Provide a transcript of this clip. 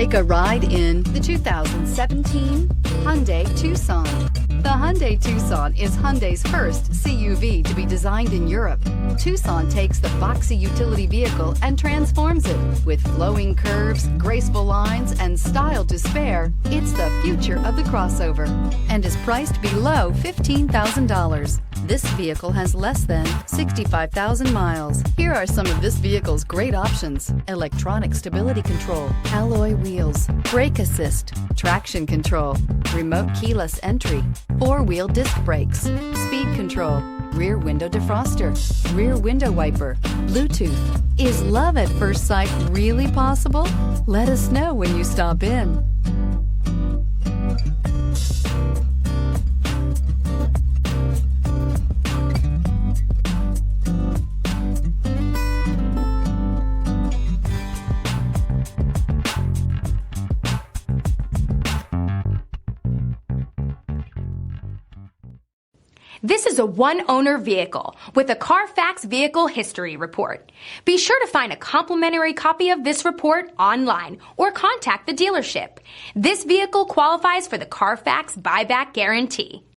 Take a ride in the 2017 Hyundai Tucson. The Hyundai Tucson is Hyundai's first CUV to be designed in Europe. Tucson takes the boxy utility vehicle and transforms it. With flowing curves, graceful lines, and style to spare, it's the future of the crossover and is priced below $15,000. This vehicle has less than 65,000 miles. Here are some of this vehicle's great options: electronic stability control, alloy wheels, brake assist, traction control, remote keyless entry, four-wheel disc brakes, speed control, rear window defroster, rear window wiper, Bluetooth. Is love at first sight really possible? Let us know when you stop in. This is a one-owner vehicle with a CARFAX Vehicle History Report. Be sure to find a complimentary copy of this report online or contact the dealership. This vehicle qualifies for the CARFAX Buyback Guarantee.